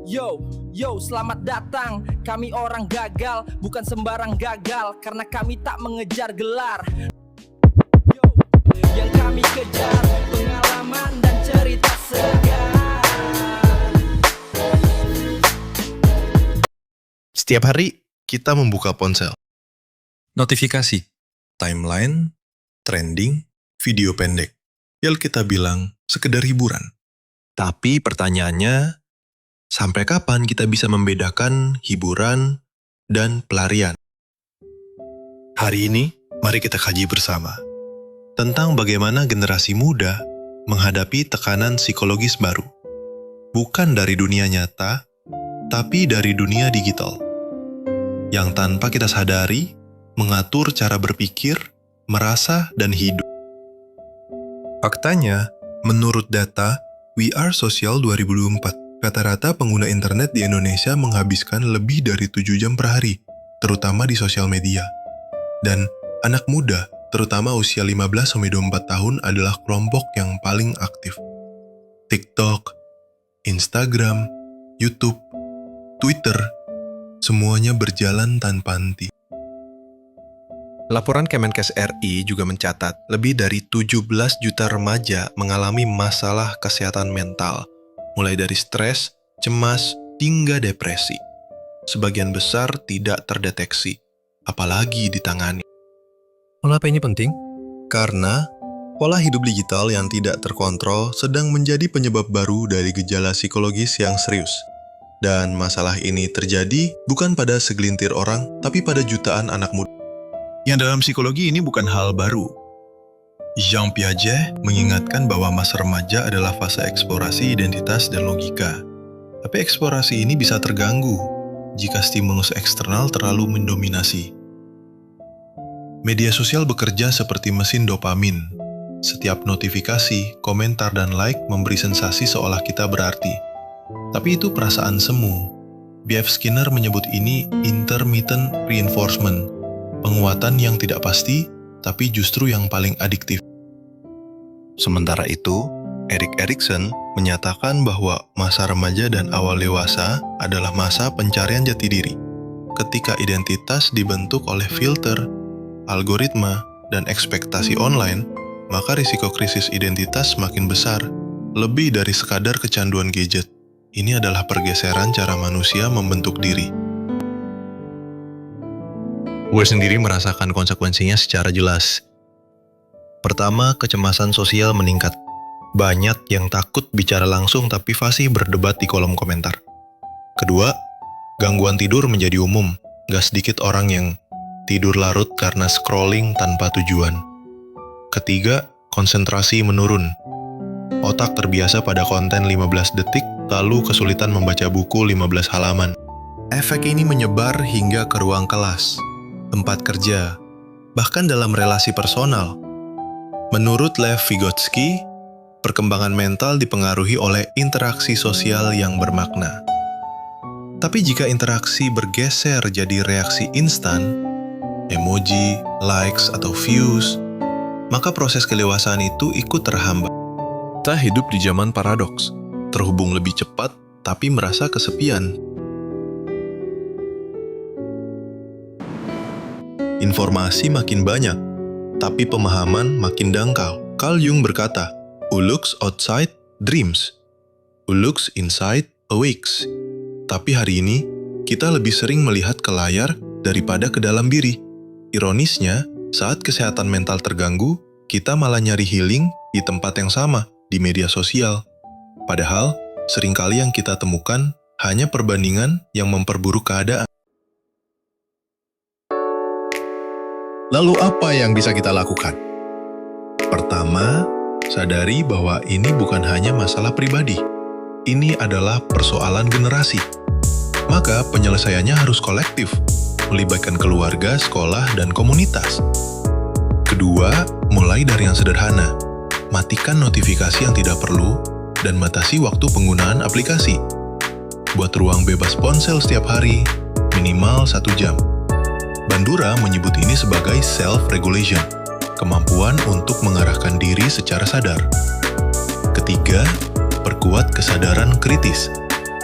Yo, selamat datang. Kami orang gagal, bukan sembarang gagal, karena kami tak mengejar gelar. Yo, yang kami kejar pengalaman dan cerita segar. Setiap hari kita membuka ponsel. Notifikasi, timeline, trending, video pendek. Yang kita bilang sekedar hiburan. Tapi pertanyaannya, sampai kapan kita bisa membedakan hiburan dan pelarian? Hari ini, mari kita kaji bersama tentang bagaimana generasi muda menghadapi tekanan psikologis baru. Bukan dari dunia nyata, tapi dari dunia digital. Yang tanpa kita sadari, mengatur cara berpikir, merasa, dan hidup. Faktanya, menurut data We Are Social 2024, rata-rata pengguna internet di Indonesia menghabiskan lebih dari 7 jam per hari, terutama di sosial media. Dan anak muda, terutama usia 15-24 tahun adalah kelompok yang paling aktif. TikTok, Instagram, YouTube, Twitter, semuanya berjalan tanpa henti. Laporan Kemenkes RI juga mencatat lebih dari 17 juta remaja mengalami masalah kesehatan mental, mulai dari stres, cemas, hingga depresi. Sebagian besar tidak terdeteksi, apalagi ditangani. Mengapa ini penting? Karena pola hidup digital yang tidak terkontrol sedang menjadi penyebab baru dari gejala psikologis yang serius. Dan masalah ini terjadi bukan pada segelintir orang, tapi pada jutaan anak muda. Yang dalam psikologi ini bukan hal baru. Jean Piaget mengingatkan bahwa masa remaja adalah fase eksplorasi identitas dan logika. Tapi eksplorasi ini bisa terganggu jika stimulus eksternal terlalu mendominasi. Media sosial bekerja seperti mesin dopamin. Setiap notifikasi, komentar, dan like memberi sensasi seolah kita berarti. Tapi itu perasaan semu. B.F. Skinner menyebut ini intermittent reinforcement. Penguatan yang tidak pasti, tapi justru yang paling adiktif. Sementara itu, Erik Erikson menyatakan bahwa masa remaja dan awal dewasa adalah masa pencarian jati diri. Ketika identitas dibentuk oleh filter, algoritma, dan ekspektasi online, maka risiko krisis identitas semakin besar, lebih dari sekadar kecanduan gadget. Ini adalah pergeseran cara manusia membentuk diri. Gue sendiri merasakan konsekuensinya secara jelas. Pertama, kecemasan sosial meningkat. Banyak yang takut bicara langsung tapi fasih berdebat di kolom komentar. Kedua, gangguan tidur menjadi umum. Gak sedikit orang yang tidur larut karena scrolling tanpa tujuan. Ketiga, konsentrasi menurun. Otak terbiasa pada konten 15 detik, lalu kesulitan membaca buku 15 halaman. Efek ini menyebar hingga ke ruang kelas, tempat kerja, bahkan dalam relasi personal. Menurut Lev Vygotsky, perkembangan mental dipengaruhi oleh interaksi sosial yang bermakna. Tapi jika interaksi bergeser jadi reaksi instan, emoji, likes, atau views, maka proses kedewasaan itu ikut terhambat. Kita hidup di zaman paradoks, terhubung lebih cepat tapi merasa kesepian. Informasi makin banyak, tapi pemahaman makin dangkal. Carl Jung berkata, "Who looks outside dreams, who looks inside awakes." Tapi hari ini, kita lebih sering melihat ke layar daripada ke dalam diri. Ironisnya, saat kesehatan mental terganggu, kita malah nyari healing di tempat yang sama, di media sosial. Padahal, seringkali yang kita temukan hanya perbandingan yang memperburuk keadaan. Lalu apa yang bisa kita lakukan? Pertama, sadari bahwa ini bukan hanya masalah pribadi. Ini adalah persoalan generasi. Maka penyelesaiannya harus kolektif, melibatkan keluarga, sekolah, dan komunitas. Kedua, mulai dari yang sederhana. Matikan notifikasi yang tidak perlu dan batasi waktu penggunaan aplikasi. Buat ruang bebas ponsel setiap hari, minimal 1 jam. Bandura menyebut ini sebagai self-regulation, kemampuan untuk mengarahkan diri secara sadar. Ketiga, perkuat kesadaran kritis.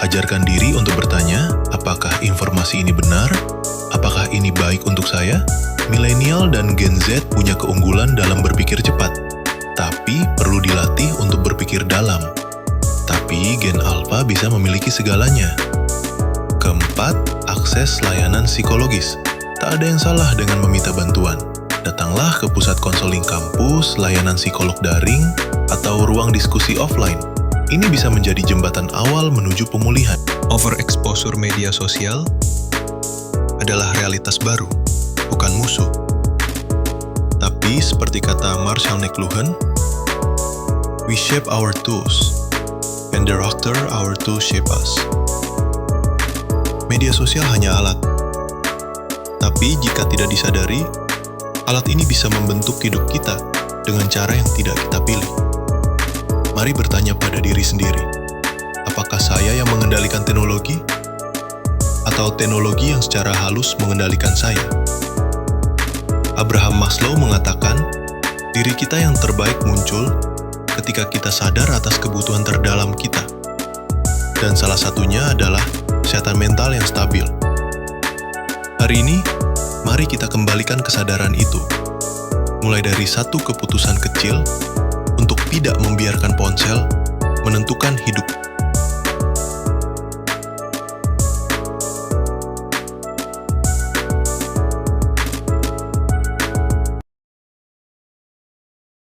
Ajarkan diri untuk bertanya, apakah informasi ini benar? Apakah ini baik untuk saya? Milenial dan Gen Z punya keunggulan dalam berpikir cepat, tapi perlu dilatih untuk berpikir dalam. Tapi Gen Alpha bisa memiliki segalanya. Keempat, akses layanan psikologis. Tak ada yang salah dengan meminta bantuan. Datanglah ke pusat konseling kampus, layanan psikolog daring, atau ruang diskusi offline. Ini bisa menjadi jembatan awal menuju pemulihan. Overexposure media sosial adalah realitas baru, bukan musuh. Tapi seperti kata Marshall McLuhan, we shape our tools, and thereafter our tools shape us. Media sosial hanya alat. Tapi jika tidak disadari, alat ini bisa membentuk hidup kita dengan cara yang tidak kita pilih. Mari bertanya pada diri sendiri, apakah saya yang mengendalikan teknologi? Atau teknologi yang secara halus mengendalikan saya? Abraham Maslow mengatakan, diri kita yang terbaik muncul ketika kita sadar atas kebutuhan terdalam kita. Dan salah satunya adalah kesehatan mental yang stabil. Hari ini, mari kita kembalikan kesadaran itu. Mulai dari satu keputusan kecil untuk tidak membiarkan ponsel menentukan hidup